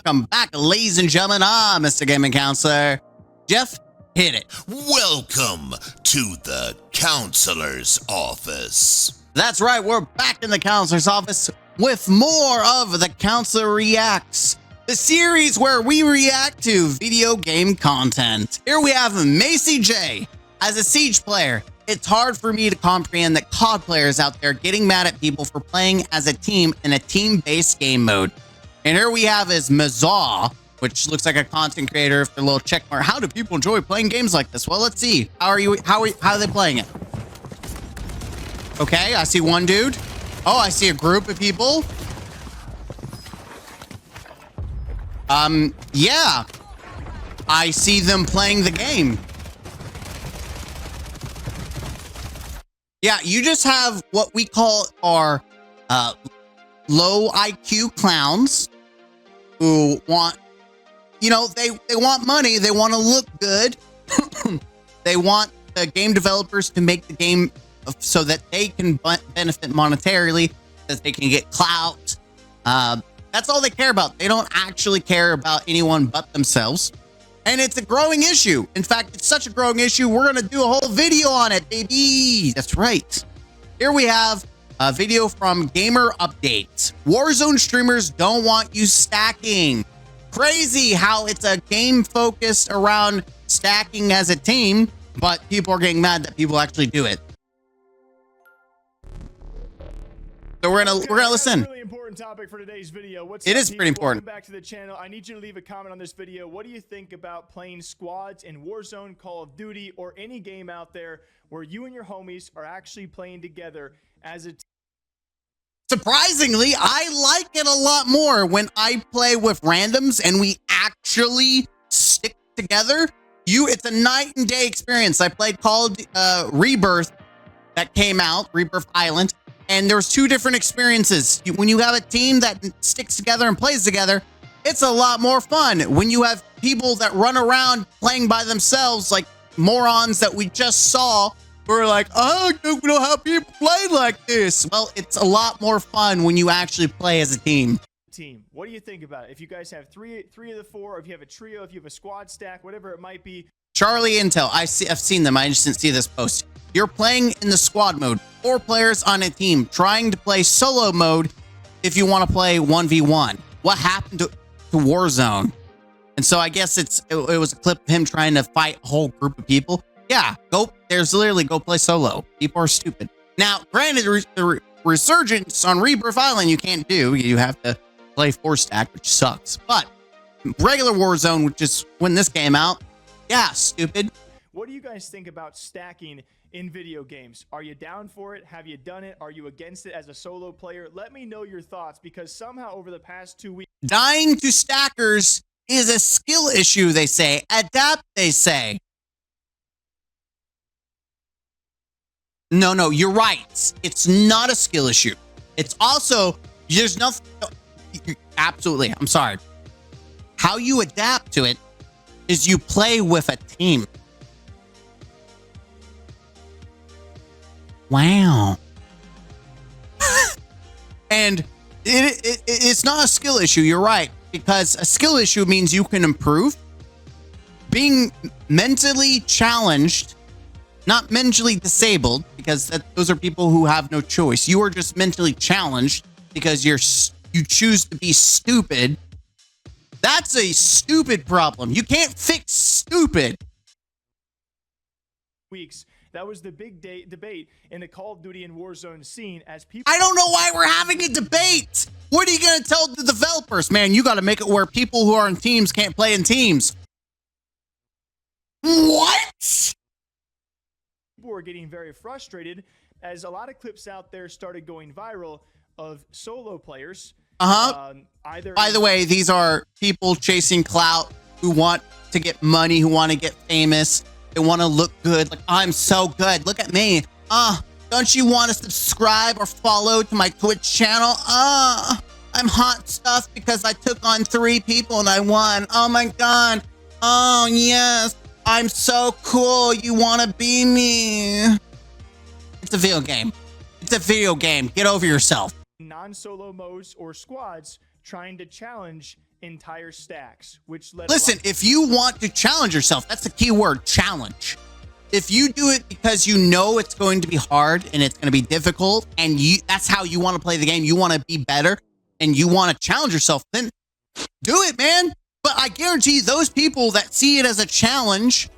welcome back, ladies and gentlemen. I'm Mr. Gaming Counselor. Jeff, hit it. Welcome to the counselor's office. That's right, we're back in the counselor's office with more of the Counselor Reacts, the series where we react to video game content. Here we have Macy J. As a Siege player, it's hard for me to comprehend that COD players out there getting mad at people for playing as a team in a team-based game mode. And here we have is Mazaw, which looks like a content creator with a little check mark. How do people enjoy playing games like this? Well, let's see. How are they playing it? Okay, I see one dude. Oh, I see a group of people. Yeah. I see them playing the game. Yeah, you just have what we call our low IQ clowns who want, you know, they want money. They want to look good. They want the game developers to make the game so that they can benefit monetarily, that they can get clout. That's all they care about. They don't actually care about anyone but themselves. And it's a growing issue. In fact, it's such a growing issue, we're going to do a whole video on it, baby. That's right. Here we have a video from Gamer Update. Warzone streamers don't want you stacking. Crazy how it's a game focused around stacking as a team, but people are getting mad that people actually do it. So we're gonna listen. Really important topic for today's video. It is pretty important. Welcome back to the channel. I need you to leave a comment on this video. What do you think about playing squads in Warzone, Call of Duty, or any game out there where you and your homies are actually playing together as a team? Surprisingly, I like it a lot more when I play with randoms and we actually stick together. It's a night and day experience. I played Call of Rebirth that came out, Rebirth Island. And there was two different experiences. When you have a team that sticks together and plays together, it's a lot more fun. When you have people that run around playing by themselves, like morons that we just saw, we're like, oh, I don't know how people play like this. Well, it's a lot more fun when you actually play as a team. What do you think about it? If you guys have three of the four, if you have a trio, if you have a squad stack, whatever it might be. Charlie Intel, I've seen them. I just didn't see this post. You're playing in the squad mode, 4 players on a team, trying to play solo mode if you want to play 1v1. What happened to Warzone? And so I guess it was a clip of him trying to fight a whole group of people. Yeah, there's literally go play solo. People are stupid. Now, granted, the resurgence on Rebirth Island you can't do. You have to play 4-stack, which sucks. But regular Warzone, which is when this came out, yeah, stupid. What do you guys think about stacking in video games? Are you down for it? Have you done it? Are you against it as a solo player? Let me know your thoughts, because somehow over the past 2 weeks... Dying to stackers is a skill issue, they say. Adapt, they say. No, you're right. It's not a skill issue. It's also, there's nothing... Absolutely, I'm sorry. How you adapt to it is you play with a team. Wow. And it's not a skill issue, you're right, because a skill issue means you can improve. Being mentally challenged, not mentally disabled, because those are people who have no choice. You are just mentally challenged because you choose to be stupid. That's a stupid problem. You can't fix stupid. Weeks. That was the big debate in the Call of Duty and Warzone scene as people... I don't know why we're having a debate. What are you going to tell the developers? Man, you got to make it where people who are in teams can't play in teams. What? People were getting very frustrated as a lot of clips out there started going viral of solo players. By the way, these are people chasing clout who want to get money, who want to get famous. They want to look good. Like, I'm so good. Look at me. Don't you want to subscribe or follow to my Twitch channel? I'm hot stuff because I took on 3 people and I won. Oh my God. Oh yes. I'm so cool. You want to be me. It's a video game. It's a video game. Get over yourself. Non-solo modes or squads trying to challenge entire stacks, which led Listen, if you want to challenge yourself, that's the key word, challenge. If you do it because you know it's going to be hard and it's going to be difficult, and that's how you want to play the game, you want to be better, and you want to challenge yourself, then do it, man. But I guarantee those people that see it as a challenge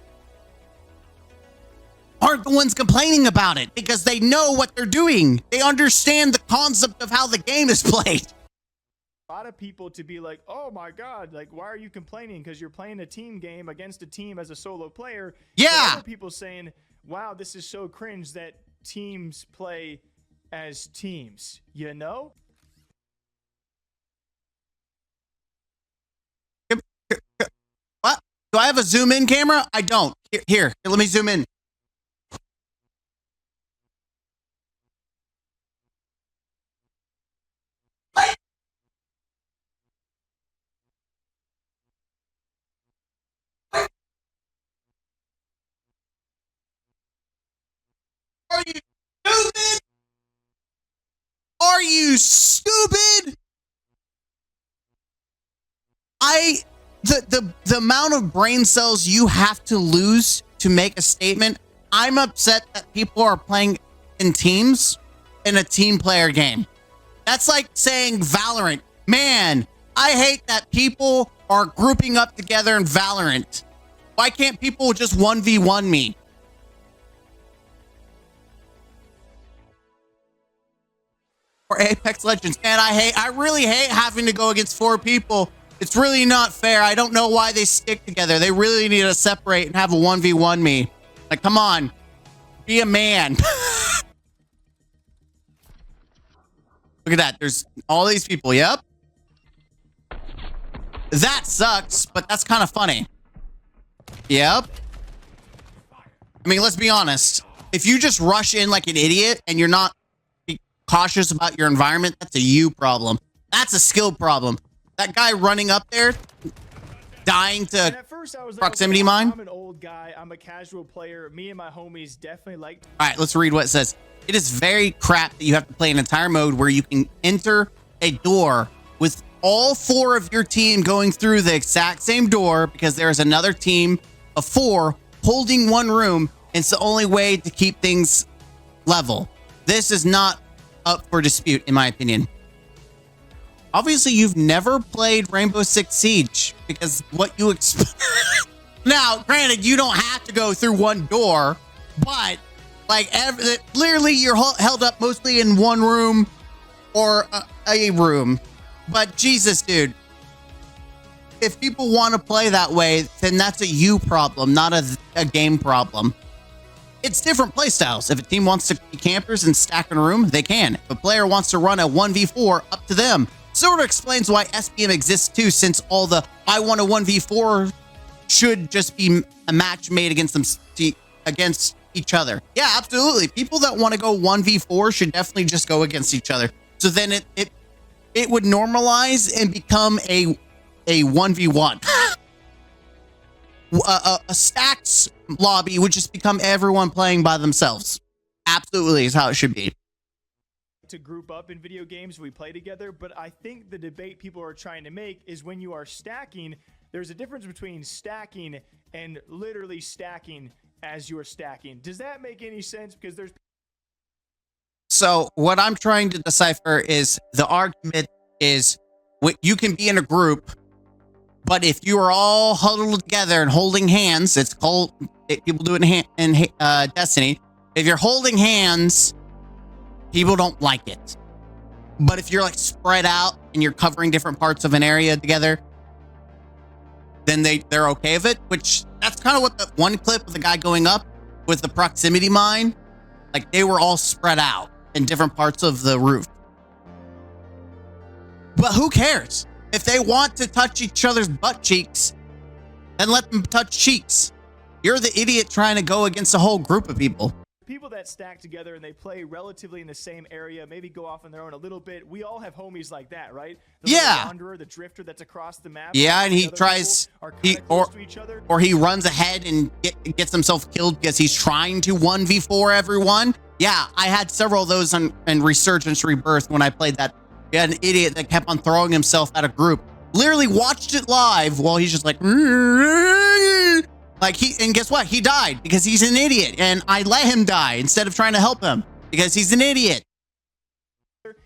aren't the ones complaining about it because they know what they're doing. They understand the concept of how the game is played. a lot of people to be like, oh my God, like, why are you complaining? Because you're playing a team game against a team as a solo player. Yeah. Other people saying, wow, this is so cringe that teams play as teams, you know? What? Do I have a zoom in camera? I don't. Here, let me zoom in. Are you stupid? Are you stupid? The amount of brain cells you have to lose to make a statement. I'm upset that people are playing in teams in a team player game. That's like saying Valorant. Man, I hate that people are grouping up together in Valorant. Why can't people just 1v1 me? Or Apex Legends. Man, I really hate having to go against 4 people. It's really not fair. I don't know why they stick together. They really need to separate and have a 1v1 me. Like, come on. Be a man. Look at that. There's all these people. Yep. That sucks, but that's kind of funny. Yep. I mean, let's be honest. If you just rush in like an idiot and you're not cautious about your environment, that's a you problem. That's a skill problem. That guy running up there, dying to At first I was like, proximity okay, mine. I'm an old guy. I'm a casual player. Me and my homies definitely like. All right, let's read what it says. It is very crap that you have to play an entire mode where you can enter a door with all 4 of your team going through the exact same door because there is another team of 4 holding one room. It's the only way to keep things level. This is not up for dispute, in my opinion. Obviously, you've never played Rainbow Six Siege because what you expect. Now, granted, you don't have to go through one door, but like literally, you're held up mostly in one room or a room. But Jesus, dude, if people want to play that way, then that's a you problem, not a game problem. It's different playstyles. If a team wants to be campers and stack in a room, they can. If a player wants to run a 1v4, up to them. Sort of explains why SBM exists too, since all the I want a 1v4 should just be a match made against them against each other. Yeah, absolutely. People that want to go 1v4 should definitely just go against each other. So then it would normalize and become a 1v1. A stacks lobby would just become everyone playing by themselves. Absolutely is how it should be. To group up in video games, we play together, but I think the debate people are trying to make is when you are stacking, there's a difference between stacking and literally stacking as you're stacking. Does that make any sense? Because there's... So what I'm trying to decipher is the argument is you can be in a group, but if you are all huddled together and holding hands, it's called, people do it in Destiny. If you're holding hands, people don't like it. But if you're like spread out and you're covering different parts of an area together, then they're okay with it, which that's kind of what the one clip of the guy going up with the proximity mine, like they were all spread out in different parts of the roof. But who cares? If they want to touch each other's butt cheeks, then let them touch cheeks. You're the idiot trying to go against a whole group of people. People that stack together and they play relatively in the same area, maybe go off on their own a little bit. We all have homies like that, right? The Yeah. wanderer, the drifter that's across the map. Yeah, and he Other tries, people are kinda close to each other. or he runs ahead and gets himself killed because he's trying to 1v4 everyone. Yeah, I had several of those in Resurgence Rebirth when I played that. We had an idiot that kept on throwing himself at a group literally watched it live while he's just like and guess what? He died because he's an idiot, and I let him die instead of trying to help him because he's an idiot.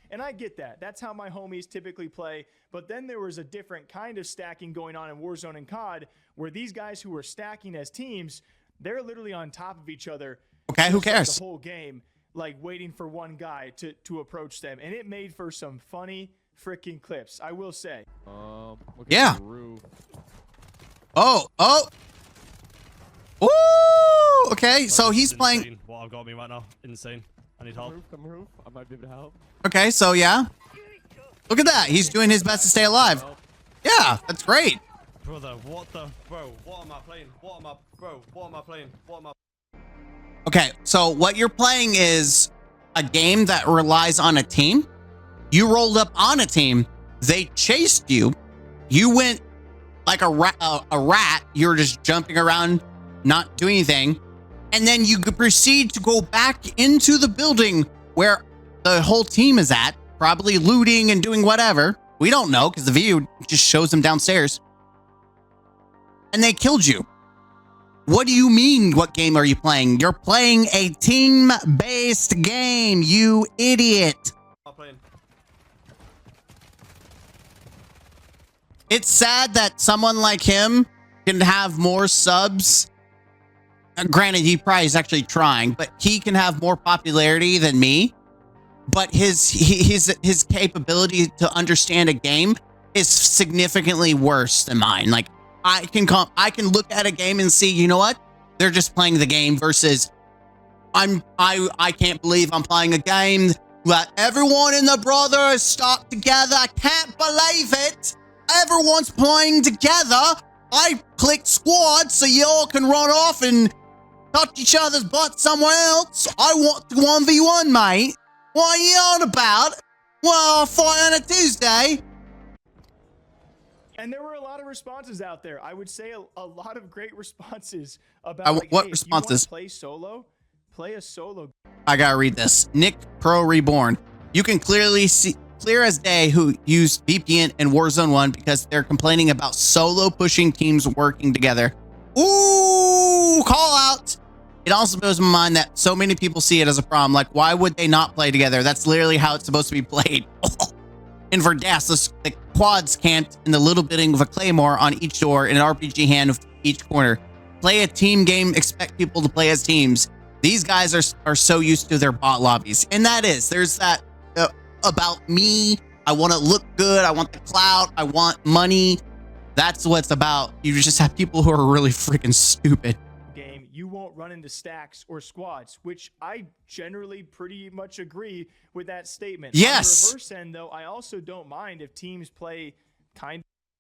And I get that. That's how my homies typically play. But then there was a different kind of stacking going on in Warzone and COD where these guys who were stacking as teams, they're literally on top of each other. Okay, who cares? The whole game, like waiting for one guy to approach them. And it made for some funny freaking clips, I will say. Yeah. Oh. Ooh, okay, so he's playing. What I've got me right now, insane. I need help. I might be able to help. Okay, so yeah. Look at that. He's doing his best to stay alive. Yeah, that's great. Brother, what the... Bro, what am I playing? What am I... Bro, what am I playing? What am I... Okay, so what you're playing is a game that relies on a team. You rolled up on a team. They chased you. You went like a rat. You were just jumping around, not doing anything. And then you could proceed to go back into the building where the whole team is at, probably looting and doing whatever. We don't know because the video just shows them downstairs. And they killed you. What do you mean, what game are you playing? You're playing a team-based game, you idiot. It's sad that someone like him can have more subs. Granted, he probably is actually trying, but he can have more popularity than me. But his capability to understand a game is significantly worse than mine. Like I can look at a game and see, you know what? They're just playing the game versus I can't believe I'm playing a game that everyone in the Brothers stuck together. I can't believe it. Everyone's playing together. I clicked squad so y'all can run off and touch each other's butt somewhere else. I want to 1v1, mate. What are you on about? Well, I'll fight on a Tuesday. And there were a lot of responses out there. I would say a lot of great responses about like, what hey, responses? If you want to play solo, play a solo. I gotta read this. Nick Pro Reborn. You can clearly see, clear as day, who used VPN and Warzone 1 because they're complaining about solo pushing teams working together. Ooh, call out. It also blows my mind that so many people see it as a problem. Like, why would they not play together? That's literally how it's supposed to be played. In Verdas, the quads camped in the little building with a claymore on each door and an RPG hand with each corner. Play a team game, expect people to play as teams. These guys are so used to their bot lobbies. And there's that about me. I want to look good. I want the clout. I want money. That's what it's about. You just have people who are really freaking stupid. Game, you won't run into stacks or squads, which I generally pretty much agree with that statement. Yes. On the reverse end, though, I also don't mind if teams play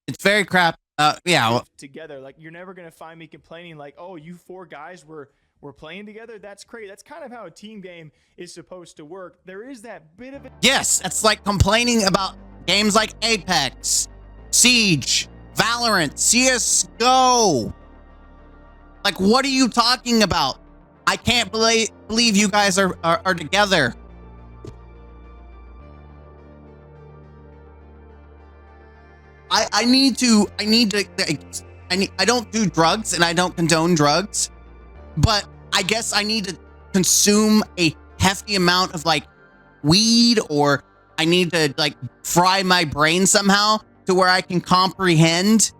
It's very crap. Yeah. Together. Like, you're never going to find me complaining like, oh, you four guys were playing together. That's great. That's kind of how a team game is supposed to work. There is that bit of it. Yes, that's like complaining about games like Apex, Siege, Valorant, CSGO. Like, what are you talking about? I can't believe you guys are together. I don't do drugs and I don't condone drugs, but I guess I need to consume a hefty amount of like weed, or I need to like fry my brain somehow to where I can comprehend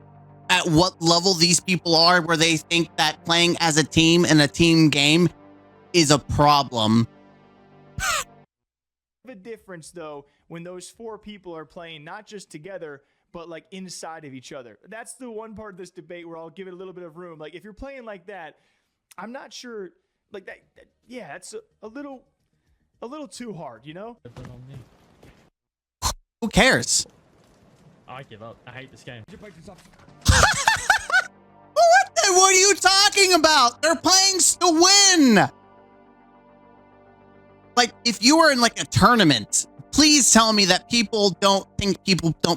at what level these people are, where they think that playing as a team in a team game is a problem. The difference, though, when those four people are playing not just together, but like inside of each other. That's the one part of this debate where I'll give it a little bit of room. Like, if you're playing like that, I'm not sure, like that yeah, it's a little too hard, you know? Who cares? I give up. I hate this game. What are you talking about? They're playing to win. Like, if you were in like a tournament, please tell me that people don't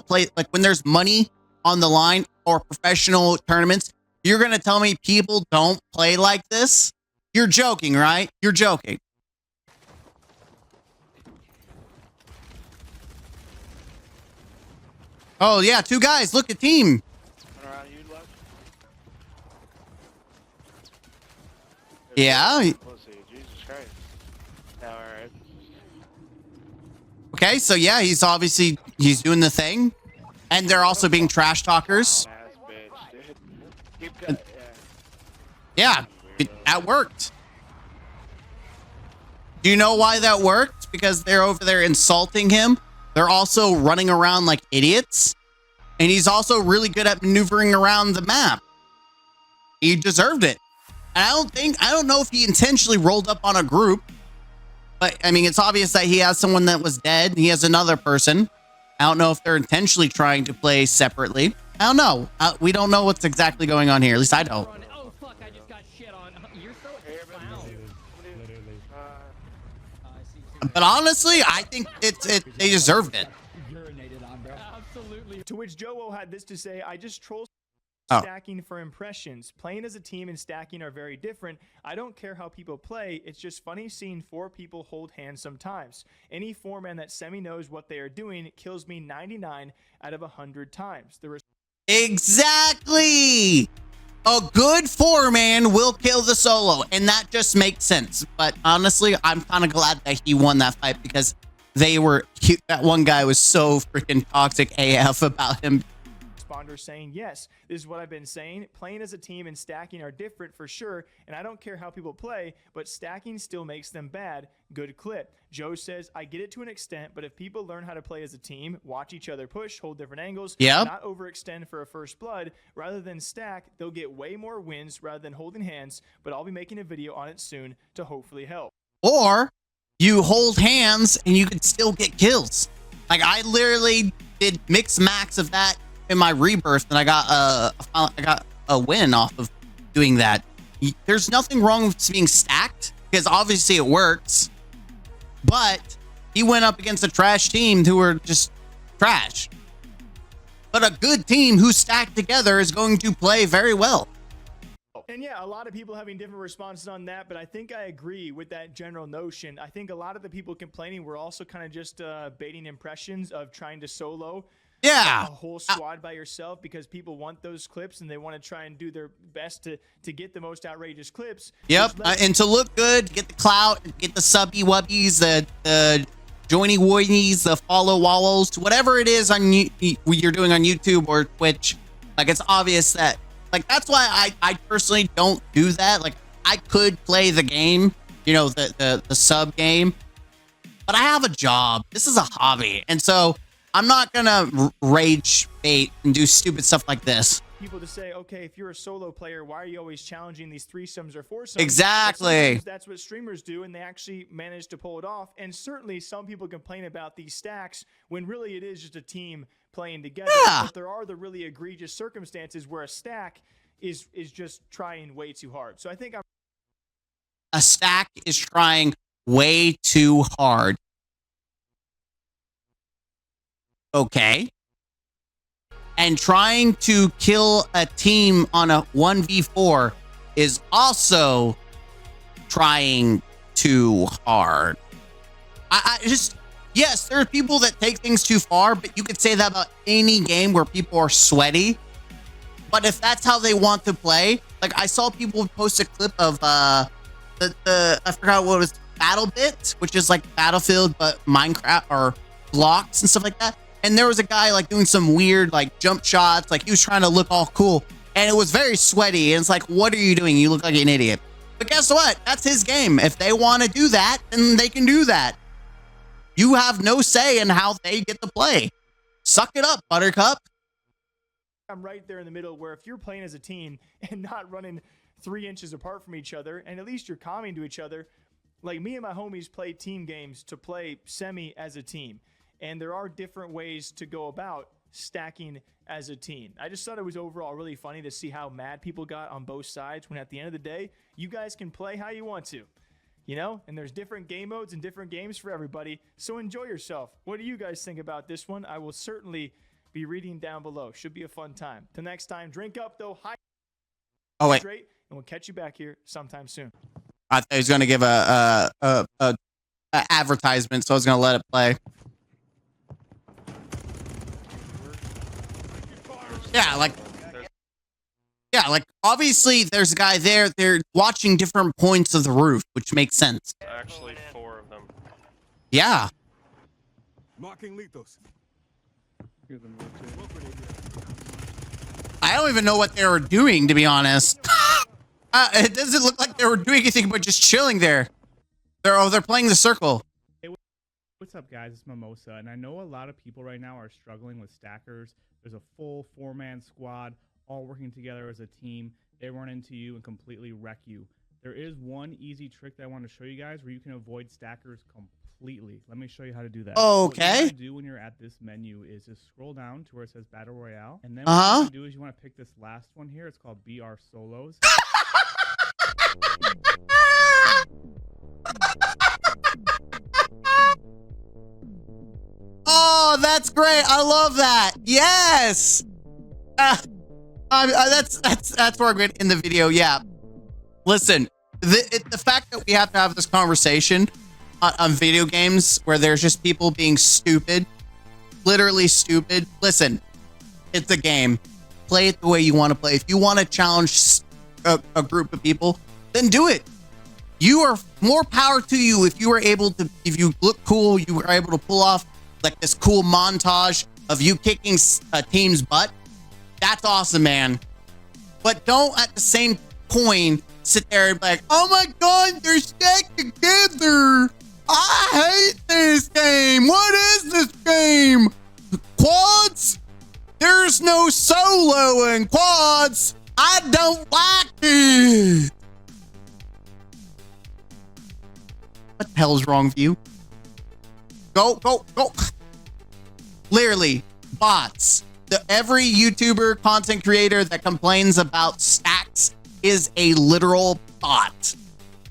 play, like when there's money on the line or professional tournaments, you're going to tell me people don't play like this? You're joking, right? You're joking. Oh, yeah, 2 guys. Look at team. Around you left. Yeah. Pussy, Jesus Christ. Alright. Okay, so yeah, he's doing the thing. And they're also being trash talkers. Ass bitch, dude. Keep going. Yeah, that worked. Do you know why that worked? Because they're over there insulting him. They're also running around like idiots. And he's also really good at maneuvering around the map. He deserved it. And I don't know if he intentionally rolled up on a group. But, I mean, it's obvious that he has someone that was dead. He has another person. I don't know if they're intentionally trying to play separately. I don't know. We don't know what's exactly going on here. At least I don't. Oh fuck! I just got shit on. You're so But honestly, I think they deserved it. To which Joe had this to say, I just troll Oh. stacking for impressions. Playing as a team and stacking are very different. I don't care how people play. It's just funny seeing 4 people hold hands sometimes. Any 4-man that semi knows what they are doing kills me 99 out of 100 times. Exactly. A good 4-man will kill the solo, and that just makes sense. But honestly, I'm kind of glad that he won that fight because that one guy was so freaking toxic AF about him. Responder saying, yes, this is what I've been saying. Playing as a team and stacking are different for sure, and I don't care how people play, but stacking still makes them bad. Good clip. Joe says, I get it to an extent, but if people learn how to play as a team, watch each other push, hold different angles, not overextend for a first blood, rather than stack, they'll get way more wins rather than holding hands, but I'll be making a video on it soon to hopefully help. Or you hold hands and you could still get kills. Like I literally did mix max of that in my rebirth, and I got a win off of doing that. There's nothing wrong with being stacked because obviously it works, but he went up against a trash team who were just trash. But a good team who stacked together is going to play very well. And yeah, a lot of people having different responses on that, but I think I agree with that general notion. I think a lot of the people complaining were also kind of just baiting impressions of trying to solo a whole squad by yourself because people want those clips and they want to try and do their best to get the most outrageous clips. Yep, and to look good, get the clout, get the subby wubbies, the joiny woinies, the follow wallows, whatever it is on you're doing on YouTube or Twitch. Like it's obvious that that's why I personally don't do that. Like I could play the game, you know, the sub game, but I have a job. This is a hobby, and so I'm not gonna rage bait and do stupid stuff like this. People to say, okay, if you're a solo player, why are you always challenging these threesomes or foursomes? Exactly. That's what streamers do, and they actually manage to pull it off. And certainly some people complain about these stacks when really it is just a team playing together. But there are the really egregious circumstances where a stack is just trying way too hard. So I think a stack is trying way too hard. Okay. And trying to kill a team on a 1v4 is also trying too hard. I just, yes, there are people that take things too far, but you could say that about any game where people are sweaty. But if that's how they want to play, like I saw people post a clip of I forgot what it was, BattleBit, which is like Battlefield but Minecraft or blocks and stuff like that. And there was a guy like doing some weird like jump shots, like he was trying to look all cool, and it was very sweaty. And it's like, what are you doing? You look like an idiot. But guess what? That's his game. If they want to do that, then they can do that. You have no say in how they get to play. Suck it up, Buttercup. I'm right there in the middle where if you're playing as a team and not running 3 inches apart from each other, and at least you're calming to each other, like me and my homies play team games to play semi as a team. And there are different ways to go about stacking as a team. I just thought it was overall really funny to see how mad people got on both sides when at the end of the day, you guys can play how you want to, you know? And there's different game modes and different games for everybody. So enjoy yourself. What do you guys think about this one? I will certainly be reading down below. Should be a fun time. Till next time, drink up though, hydrate, and we'll catch you back here sometime soon. I thought he was going to give a advertisement, so I was going to let it play. Yeah, like obviously there's a guy there. They're watching different points of the roof, which makes sense. Actually, 4 of them. Yeah. Marking lethals. I don't even know what they were doing, to be honest. It doesn't look like they were doing anything but just chilling there. They're playing the circle. What's up, guys? It's Mimosa, and I know a lot of people right now are struggling with stackers. There's a full 4-man squad, all working together as a team. They run into you and completely wreck you. There is one easy trick that I want to show you guys where you can avoid stackers completely. Let me show you how to do that. Okay. What you want to do when you're at this menu is just scroll down to where it says Battle Royale, and then what you want to do is you want to pick this last one here. It's called BR Solos. Oh, that's great. I love that. Yes. That's where I'm going in the video. Yeah. Listen, the fact that we have to have this conversation on video games where there's just people being stupid, literally stupid. Listen, it's a game. Play it the way you want to play. If you want to challenge a group of people, then do it. You are more power to you if you are able to, if you look cool, you are able to pull off like this cool montage of you kicking a team's butt. That's awesome, man. But don't at the same point sit there and be like, oh my God, they're stacked together. I hate this game. What is this game? Quads? There's no solo in quads. I don't like it. What the hell is wrong with you? Go. Literally, bots. Every YouTuber content creator that complains about stacks is a literal bot.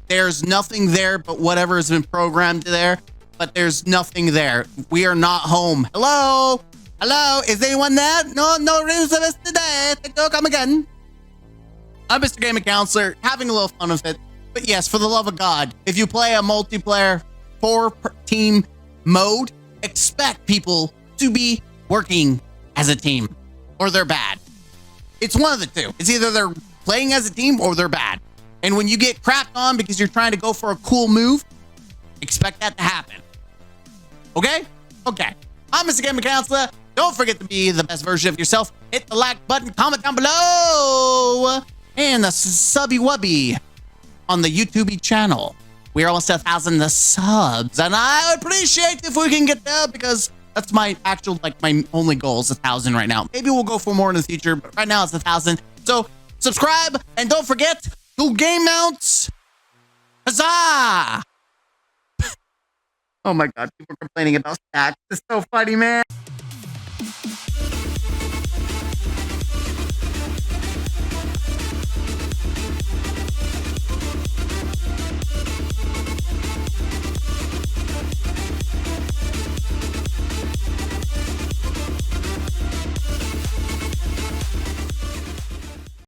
There's nothing there but whatever has been programmed there, but there's nothing there. We are not home. Hello? Hello? Is anyone there? No reason today. Go come again. I'm Mr. Gaming Counselor, having a little fun with it. But yes, for the love of God, if you play a multiplayer 4-team mode, expect people to be working as a team, or they're bad. It's one of the two. It's either they're playing as a team or they're bad. And when you get crapped on because you're trying to go for a cool move, expect that to happen. Okay? Okay. I'm Mr. Gaming Counselor. Don't forget to be the best version of yourself. Hit the like button, comment down below, and the subby wubby on the YouTube channel. We're almost at 1,000 subs, and I would appreciate if we can get there because that's my actual, like, my only goal is 1,000 right now. Maybe we'll go for more in the future, but right now it's 1,000. So subscribe, and don't forget to game mounts. Huzzah! Oh my God, people are complaining about stacks. It's so funny, man.